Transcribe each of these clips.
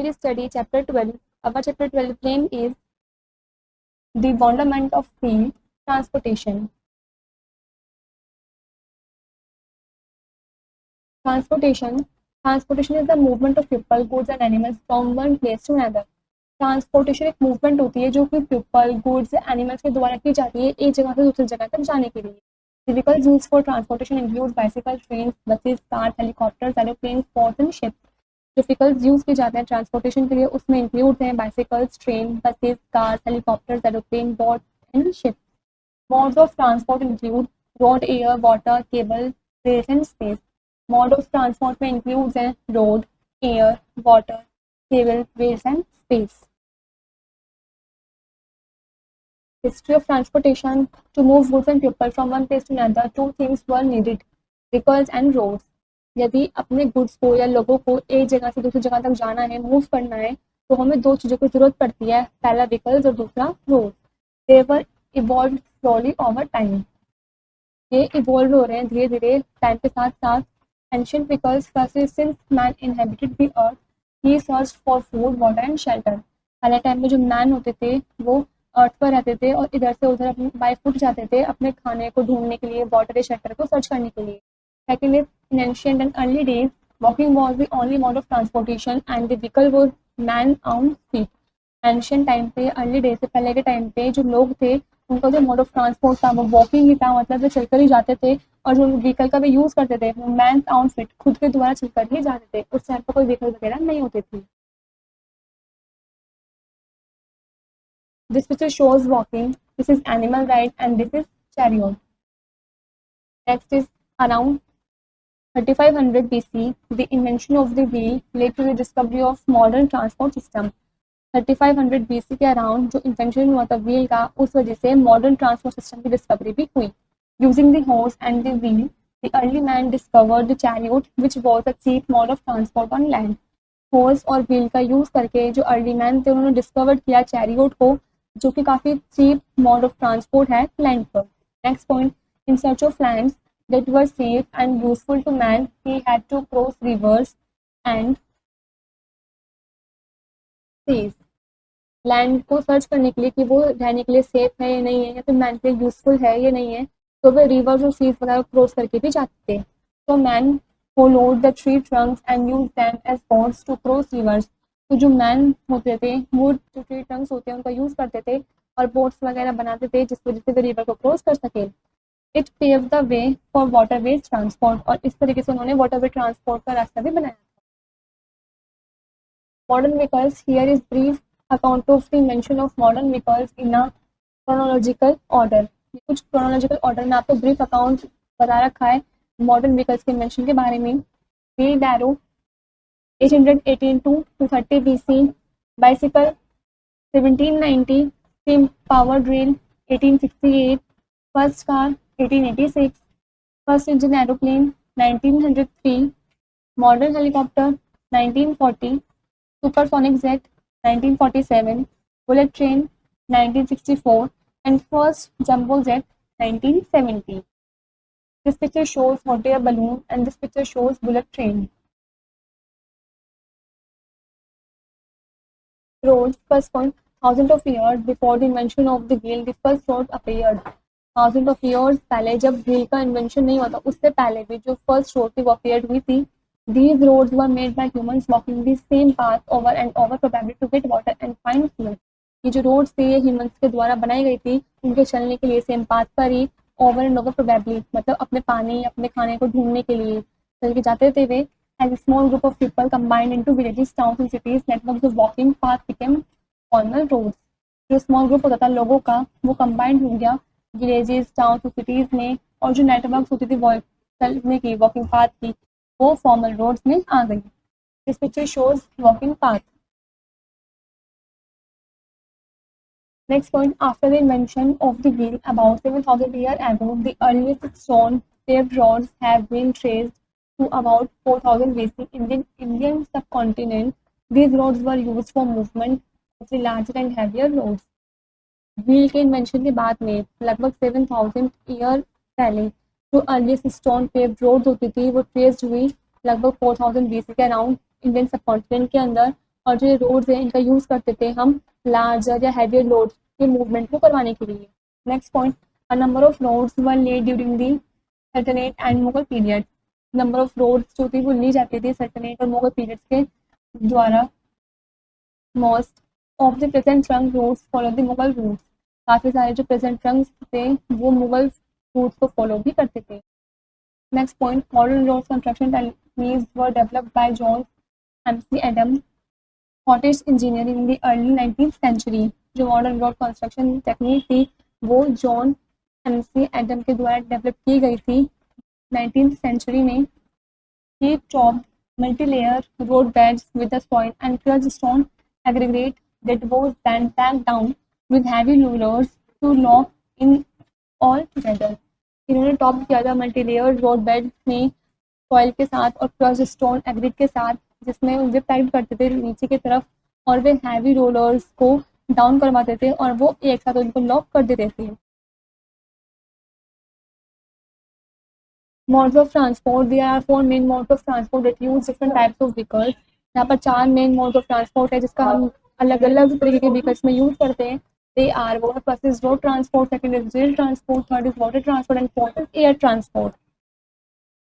will study chapter 12. Our chapter 12 name is the wonderment of field transportation. Transportation is the movement of people, goods and animals from one place to another. Transportation एक movement होती है जो कि people, goods, animals के द्वारा की जाती है एक जगह से दूसरी जगह तक जाने के लिए. Vehicles used for transportation include bicycle, train, buses, cars, helicopters, aeroplane, boats and ships. जो व्हीकल्स यूज किए जाते हैं ट्रांसपोर्टेशन के लिए उसमें इंक्लूड हैं bicycles, train, buses, cars, helicopters, aeroplane, boat and ships. Modes of transport include road, air, water, cable, rail and space. Mode of transport में includes हैं road, air, water, cable, rails and space. History of transportation. To move goods and people from one place to another, two things were needed: vehicles and roads. यदि अपने goods को या लोगों को एक जगह से दूसरी जगह तक जाना है, मूव करना है, तो हमें दो चीज़ों की जरूरत पड़ती है, पहला व्हीकल्स और दूसरा रोड. दे वर इवॉल्व स्लोली ओवर टाइम. ये इवॉल्व हो रहे हैं धीरे धीरे टाइम के साथ साथ. Ancient vehicles first since man inhabited the earth he searched for food, water and shelter. पहले टाइम में जो मैन होते थे वो अर्थ पर रहते थे और इधर से उधर अपने बाय फुट जाते थे अपने खाने को ढूंढने के लिए, वाटर या शेल्टर को सर्च करने के लिए. Second is in ancient and early days walking was the only mode of transportation and the vehicle was man on feet. Ancient time पे, अर्ली डेज से पहले के टाइम पे जो लोग थे उनका जो मोड ऑफ ट्रांसपोर्ट था वो वॉकिंग ही था, मतलब वो चलकर ही जाते थे. और जो व्हीकल का भी यूज करते थे वो मैन ऑन फीट, खुद के द्वारा चलकर ही जाते थे. उस टाइम पर कोई व्हीकल वगैरह नहीं होते थे. This picture shows walking. This is animal ride and this is chariot. Next is around 3500 BC, the invention of the wheel led to the discovery of modern transport system. 3500 BC के around जो invention हुआ था wheel का, उस वजह से modern transport system की discovery भी हुई. Using the horse and the wheel, the early man discovered the chariot which was a cheap mode of transport on land. Horse और व्हील का यूज करके जो अर्ली मैन थे उन्होंने डिस्कवर किया चैरियट को, जो कि काफ़ी चीप मोड ऑफ ट्रांसपोर्ट है लैंड पर. Next point, in search of lands that were safe and useful to man, he had to cross rivers and seas. Land को सर्च करने के लिए कि वो रहने के लिए सेफ है या नहीं है, या फिर मैन के लिए यूजफुल है या नहीं है, तो वे रिवर्स और सीज वगैरह क्रॉस करके भी जाते थे. तो man followed the tree trunks and used them as boats to cross rivers. तो जो मैन होते थे वो जो ट्री ट्रंक्स होते हैं उनका यूज करते थे और बोट्स वगैरह बनाते थे जिस वजह से वे रिवर को क्रॉस कर सके. It pave the way for waterways transport, और इस तरीके से उन्होंने वाटरवे ट्रांसपोर्ट का रास्ता भी बनाया. Modern vehicles. Here is brief account of the invention of modern vehicles in a chronological order. कुछ क्रोनोलॉजिकल ऑर्डर में आपको ब्रीफ अकाउंट बता रखा है मॉडर्न व्हीकल्स के इन्वेंशन के बारे में. Wheelbarrow 818 to 230 BC, bicycle 1790, steam powered rail 1868, first car 1886, first engine aeroplane 1903, modern helicopter 1940, supersonic jet 1947, bullet train 1964, and first jumbo jet 1970. This picture shows hot air balloon and this picture shows bullet train. Roads. First point, thousands of years before the invention of the wheel, the first road appeared. Thousands of years पहले जब wheel का invention नहीं हुआ था उससे पहले भी जो फर्स्ट रोड थी वो अपीयर्ड हुई थी. These roads were made by humans walking the same path over and over probably to get water and find fuel. ये जो रोड्स थी ये ह्यूमंस के द्वारा बनाई गई थी उनके चलने के लिए सेम पाथ पर ही, ओवर एंड ओवर प्रोबेबली मतलब अपने पानी अपने खाने को ढूंढने के लिए चल के जाते थे वे. As a small group of people combined into villages, towns and cities, networks of walking paths became formal roads. जो स्मॉल ग्रुप होता था लोगों का वो कंबाइंड हो गया विलेजेस, टाउन्स और सिटीज में, और जो नेटवर्क्स होती थी चलने की वॉकिंग पाथ की वो फॉर्मल रोड्स में आ गई. This picture shows walking path. Next point, after the invention of the wheel about 7000 years ago, the earliest stone paved roads have been traced to about 4000 BC in the Indian subcontinent. These roads were used for movement of the larger and heavier roads. Wheel के invention के बाद में लगभग 7000 year पहले जो earliest stone paved roads होती थी वो ट्रेस्ड हुई लगभग 4000 BC के अराउंड इंडियन सबकॉन्टिनेंट के अंदर, और जो ये रोड्स हैं इनका यूज़ करते थे हम लार्जर या हैवियर लोड्स के मूवमेंट को करवाने के लिए। Next point, a number of roads were laid during the सल्तनत and Mughal period. Number of roads जो थी वो ली जाती थी सल्तनत और मुगल पीरियड्स के द्वारा। Most of the present trunk roads follow the Mughal routes. काफ़ी सारे जो प्रेजेंट ट्रंक्स थे वो मुगल रूट्स को फॉलो भी करते थे। Next point, modern road construction techniques were developed by John McAdam, cottage engineering in the early 19th century. जो मॉडर्न रोड कंस्ट्रक्शन टेक्निक थी वो जॉन एमसी एडम के द्वारा डेवलप की गई थी 19th सेंचुरी में। He chopped multi-layer road beds with the soil and crushed stone aggregate that was then packed down with heavy rollers to lock in all together. इन्होंने top किया था multilayer road bed में soil के साथ और crush stone aggregate के साथ, जिसमें उनसे पैक्ड करते थे नीचे की तरफ और वे हैवी रोलर्स को डाउन करवाते थे और वो एक साथ उनको लॉक कर देते थे। Modes of transport, there are 4 main modes of transport that use different types of vehicles. यहाँ पर 4 मेन मोड्स ऑफ ट्रांसपोर्ट है जिसका हम अलग अलग तरीके के व्हीकल्स में यूज करते हैं। दे आर, वो first is road transport, second is rail transport, third is water transport and fourth is air transport.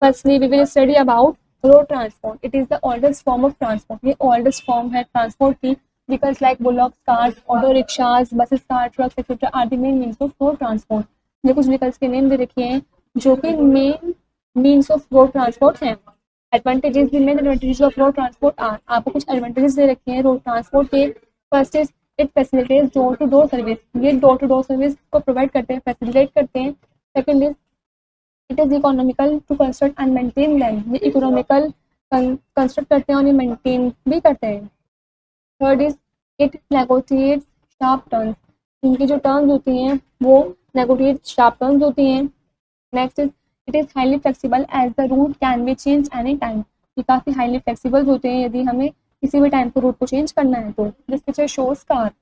Firstly we will study about road transport. It is the oldest form of transport. ये oldest form है transport की। Vehicles like bullocks, cars, auto rickshaws, buses, car, trucks etcetera are the main means of road transport. ये कुछ vehicles के name दे रखे हैं जो कि main means of road transport हैं। Advantages, the main advantages of road transport are, आपको कुछ एडवांटेजेस दे रखे हैं रोड ट्रांसपोर्ट के। First is it facilitates door to door service. ये डोर टू डोर सर्विस को प्रोवाइड करते हैं, फैसिलिटेट करते हैं। Second is it is economical to construct and maintain land. ये इकोनॉमिकल कंस्ट्रक्ट करते हैं और ये मेंटेन भी करते हैं। Third is it negotiates sharp turns. इनकी जो टर्न्स होती हैं वो नेगोशिएट शार्प टर्न्स होती हैं। Next is it is highly flexible as the route can be change any time. ये काफ़ी हाईली फ्लेक्सिबल होते हैं, यदि हमें किसी भी टाइम पर रूट को चेंज करना है तो। This picture shows car.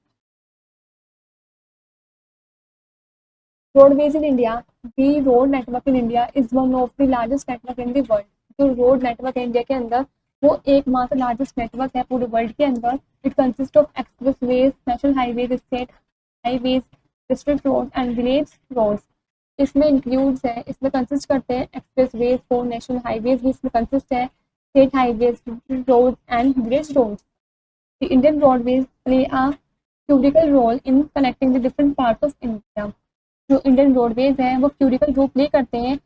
Roadways in India, the road network in India is one of the largest network in the world. जो रोड नेटवर्क है इंडिया के अंदर वो एकमात्र लार्जेस्ट नेटवर्क है पूरे वर्ल्ड के अंदर। It consist of expressways, national highways, state highways, district road and village roads. इसमें इंक्लूड्स है, इसमें कंसिस्ट करते हैं एक्सप्रेस वेज को, नेशनल हाईवेज भी इसमें कंसिस्ट है, state highways, road and village roads. The Indian roadways play a crucial role in connecting the different parts of India. जो इंडियन रोडवेज हैं वो क्यूरिकल रोल प्ले करते हैं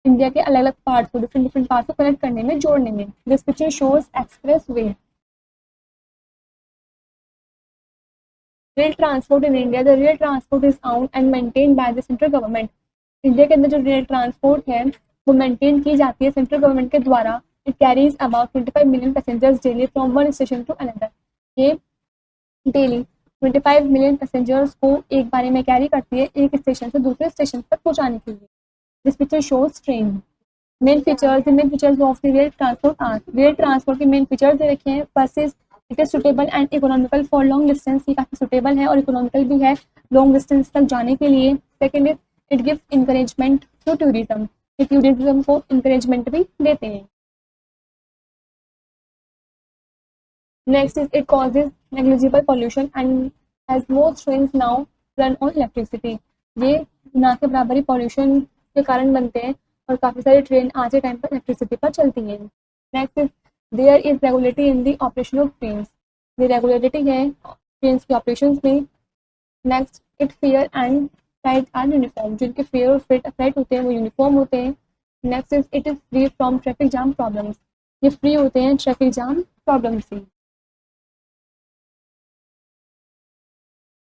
इंडिया के अलग अलग पार्ट्स को, डिफरेंट डिफरेंट पार्ट्स को कनेक्ट करने में, जोड़ने में। This picture shows express way. Rail transport in India, the rail transport is owned and maintained by the central government. India के अंदर जो रेल ट्रांसपोर्ट है वो मेंटेन की जाती है सेंट्रल गवर्नमेंट के द्वारा। It carries about 25 million passengers daily from one station to another. ये डेली 25 मिलियन पैसेंजर्स को एक बारी में कैरी करती है एक स्टेशन से दूसरे स्टेशन तक पहुंचाने के लिए। This picture shows train. Main features, the main features of the rail transport are, rail transport के मेन फीचर्स दे रखे हैं। First is it is suitable and economical for long distance. ये काफ़ी सुटेबल है और इकोनॉमिकल भी है लॉन्ग डिस्टेंस तक जाने के लिए। Second is it gives encouragement to tourism. ये टूरिज्म को इंकरेजमेंट भी देते हैं। Next is it causes negligible pollution and as most trains now run on electricity. ये ना के बराबर ही पॉल्यूशन के कारण बनते हैं और काफ़ी सारी ट्रेन आज के टाइम पर इलेक्ट्रिसिटी पर चलती हैं। Next is there is regulatory in the operation of trains. ये रेगुलेटरी है ट्रेन्स के ऑपरेशन में। Next it fare and freight are uniform. जिनके फेयर और फ्लाइट होते हैं वो यूनिफॉर्म होते हैं। Next is it is free from traffic jam problems. ये फ्री होते हैं ट्रैफिक जाम प्रॉब्लम से।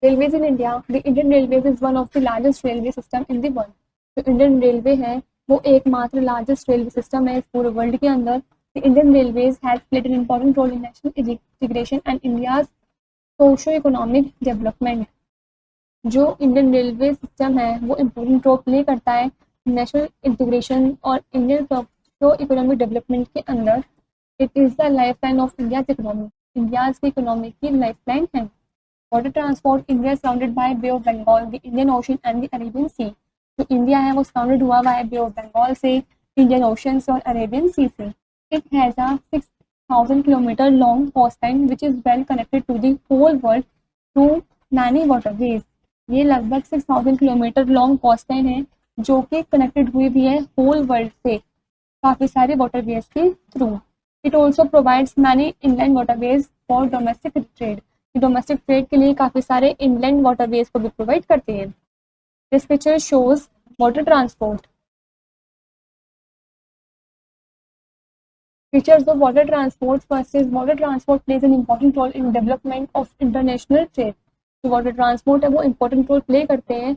Railways in India, the Indian railways is one of the largest railway system in the world. जो इंडियन रेलवे है वो एकमात्र largest railway system है इस पूरे वर्ल्ड के अंदर। The Indian railways has played an important role in national integration and India's socio economic development. जो इंडियन रेलवे सिस्टम है वो इम्पोर्टेंट रोल प्ले करता है नेशनल इंटीग्रेशन और इंडियन सोशो इकोनॉमिक डेवलपमेंट के अंदर। It is the lifeline of India's economy. India's की economy की लाइफ लाइन है। Water transport, India surrounded by Bay of Bengal, the Indian Ocean and the Arabian सी। जो India है वो surrounded हुआ हुआ है बे ऑफ बंगाल से, इंडियन ओशन से और अरेबियन सी से। It has a 6 6,000 kilometer long coastline which is well connected to the whole world through many waterways. ये लगभग 6,000 किलोमीटर लॉन्ग कोस्टलाइन है जो कि कनेक्टेड हुई भी है होल वर्ल्ड से काफ़ी सारे वाटरवेज के through. It also provides many inland waterways for domestic trade. Domestic trade के लिए काफ़ी सारे इनलैंड वाटरवेज को भी प्रोवाइड करते हैं. This picture shows water transport. Features of water transport. First is water transport plays an important role in development of international trade. जो water transport है वो important role play करते हैं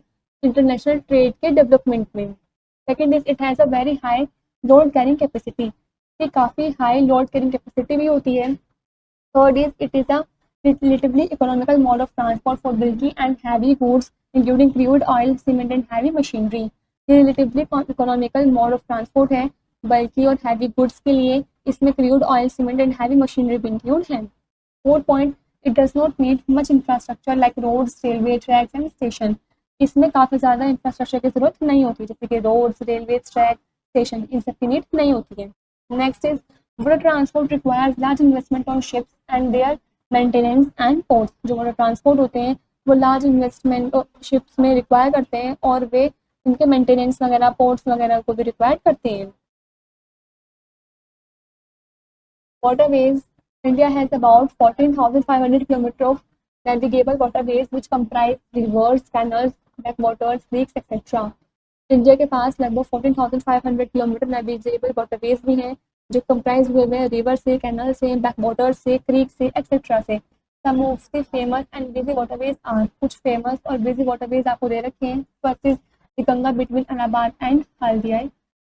international trade के development में. Second is it has a very high load carrying capacity. ये काफ़ी high load carrying capacity भी होती है. Third is it is a relatively economical mode of transport for bulky and heavy goods including crude oil, cement and heavy machinery. ये relatively economical mode of transport है बल्कि और heavy goods के लिए. इसमें crude oil, cement and heavy machinery भी include है. Fourth point, it does not need much infrastructure like roads, railway tracks and station. इसमें काफ़ी ज़्यादा इंफ्रास्ट्रक्चर की जरूरत नहीं होती जैसे कि रोड्स, रेलवे, ट्रैक, स्टेशन, इन सब की नीड नहीं होती है. Next is water transport requires large investment on ships and their maintenance and ports. जो वाटर ट्रांसपोर्ट होते हैं वो लार्ज इन्वेस्टमेंट शिप्स में रिक्वायर करते हैं और वे उनके मेंटेनेंस वगैरह, पोर्ट्स वगैरह को भी रिक्वायर करते हैं. Waterways. India has about 14,500 kilometers of navigable waterways which comprise rivers, canals, backwaters, creeks, etc. India के पास लगभग 14,500 किलोमीटर नेविगेबल वाटरवेज भी हैं जो कंप्राइज हुए हैं रिवर से, कैनल से, बैकवाटर से, क्रीक से, एक्सेट्रा से. Some of the famous and busy waterways are. कुछ फेमस और बिजी वाटरवेज आपको दे रखे हैं. First is the Ganga between Allahabad and Haldia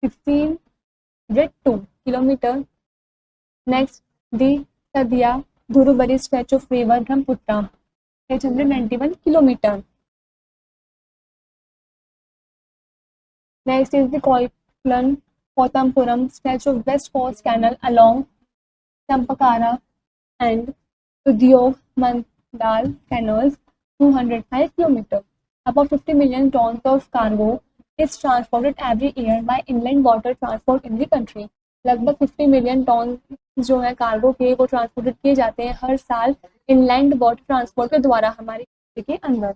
1602 kilometre. Next, the Sadia Dhurubari stretch of river Brahmaputra, 891 km. Next is the Koilan Pothampuram stretch of West Coast Canal along Champakara and Udyog Mandal canals, 205 km. About 50 million tons of cargo is transported every year by inland water transport in the country. लगभग 50 million ton जो है cargo के वो transported किए जाते हैं हर साल inland water transport के द्वारा हमारे के अंदर.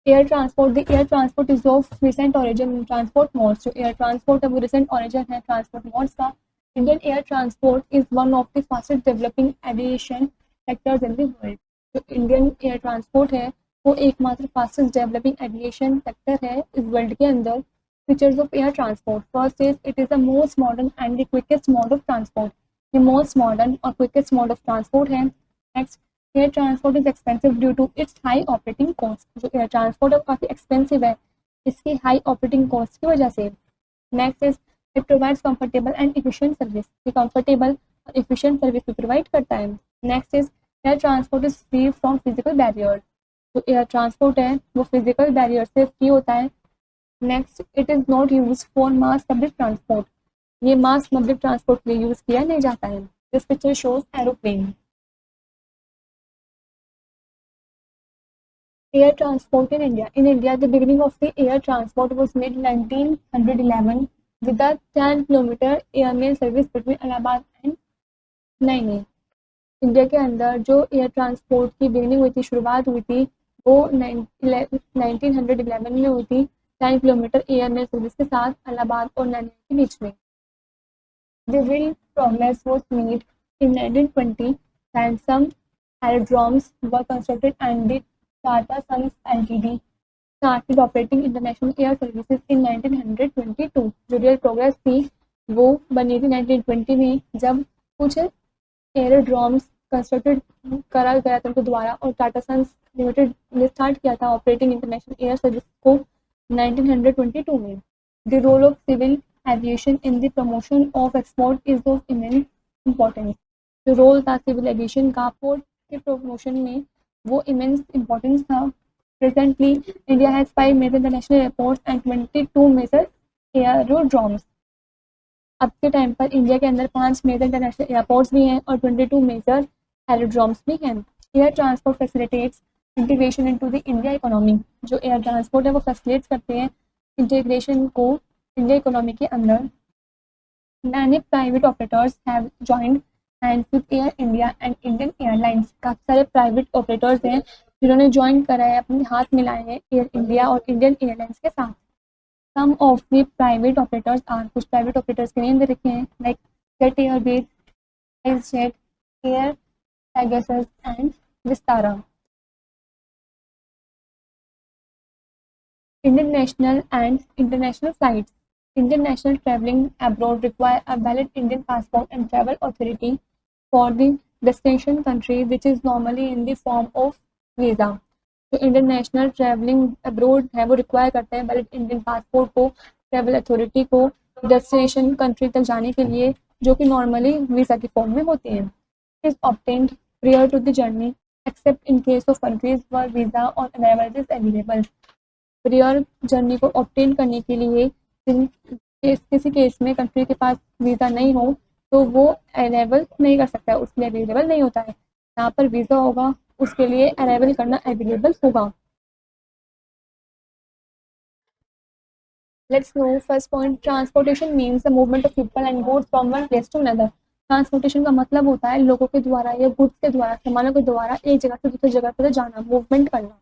Air transport. The air transport is of recent origin transport modes. जो एयर ट्रांसपोर्ट है वो रिसेंट ओरिजिन है ट्रांसपोर्ट मोड्स का. Indian air transport is one of the fastest developing aviation sectors in the world. जो Indian air transport है वो एकमात्र fastest developing aviation sector है इस वर्ल्ड के अंदर. Features of air transport. First is it is the most modern and the quickest mode of transport. ये most modern और क्विकेस्ट मोड ऑफ ट्रांसपोर्ट है. Next, air transport is expensive due to its high operating cost. जो air transport है वो काफ़ी expensive है इसकी high operating cost की वजह से. Next is it provides comfortable and efficient service. ये कंफर्टेबल और एफिशिएंट सर्विस भी प्रोवाइड करता है. Next is air transport is free from physical barriers. जो एयर ट्रांसपोर्ट है वो फिजिकल बैरियर से फ्री होता है. Next, it is not use for mass public transport. ये मास पब्लिक ट्रांसपोर्ट के लिए यूज़ किया नहीं जाता है. This picture shows aeroplane. Air transport in India. In India the beginning of the air transport was made 1911 with a 10 kilometre airmail service between Allahabad and Naini. India के अंदर जो एयर ट्रांसपोर्ट की बिगिनिंग हुई थी, शुरुआत हुई थी, वो 1911 में हुई थी 10 किलोमीटर एयरमेल सर्विस के साथ इलाहाबाद और नैनी के बीच में. The real progress was made in 1920 when some aerodromes were constructed and the Tata Sons Ltd started operating international air services in 1922. जो real progress थी वो बनी थी 1920 में जब कुछ एरोड्रोम्स कंस्ट्रक्टेड करा गया था उनके द्वारा और टाटा सन्स लिमिटेड ने स्टार्ट किया था ऑपरेटिंग इंटरनेशनल एयर सर्विस को 1922 में. The role of civil aviation in the promotion of export is of immense importance. जो रोल था सिविल एविएशन का पोर्ट के प्रमोशन में वो इमेंस इम्पोर्टेंस था. Presently India has 5 major international airports and 22 major aerodromes. अब के टाइम पर इंडिया के अंदर 5 मेजर इंटरनेशनल एयरपोर्ट्स भी हैं और 22 मेजर एरोड्रोम्स भी हैं. Air transport facilitates integration into the India economy. जो एयर ट्रांसपोर्ट है वो फैसिलिटेट करते हैं इंटीग्रेशन को इंडिया इकोनॉमी के अंदर. Many private operators have joined hands with Air India and Indian Airlines. काफी सारे प्राइवेट ऑपरेटर्स हैं जिन्होंने ज्वाइन करा है, अपने हाथ मिलाए हैं एयर इंडिया और इंडियन एयरलाइंस के साथ. Some of the private operators are, कुछ प्राइवेट ऑपरेटर्स के नेम दे रखे हैं, like jet Airways, SpiceJet, air Pegasus and Vistara. Indian national and international flights. Indian national traveling abroad require a valid Indian passport and travel authority for the destination country, which is normally in the form of visa. जो Indian national travelling abroad है वो require करते हैं valid Indian passport को, travel authority को destination country तक जाने के लिए, जो कि नॉर्मली वीज़ा के फॉर्म में होती हैं. Is obtained prior to the journey except in case of countries where visa on arrival is available. Prior journey को ऑब्टेन करने के लिए किसी केस में कंट्री के पास वीज़ा नहीं हो तो वो अराइवल नहीं कर सकता है, उसके लिए अवेलेबल नहीं होता है. जहाँ पर वीज़ा होगा उसके लिए अराइवल करना अवेलेबल होगा. Let's know first point. Transportation means the movement of people and goods from one place to another. Transportation का मतलब होता है लोगों के द्वारा या गुड्स के द्वारा, सामानों के द्वारा एक जगह से दूसरी जगह पर जाना, मूवमेंट करना.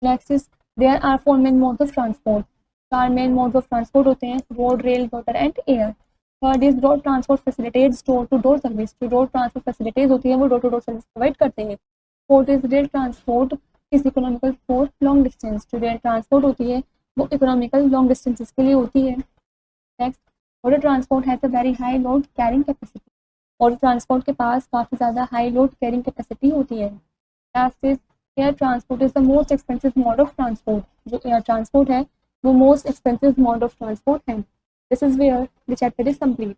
Next is there are 4 main modes of transport. 4 main modes of transport होते हैं, road, rail, water and air. Third is road transport facilitates door to door service. जो रोड ट्रांसपोर्ट फैसिलिटीज होती है वो door to door service provide करते हैं. Fourth is rail transport is economical for long distance. जो rail transport होती है वो इकोनॉमिकल लॉन्ग डिस्टेंसेस के लिए होती है. Next, water transport has a very high load carrying capacity. Water transport के पास काफ़ी ज़्यादा हाई लोड कैरिंग कैपेसिटी होती है. Last is air transport is the most expensive mode of transport. जो एयर ट्रांसपोर्ट है वो most expensive mode of transport है. This is where the chapter is complete.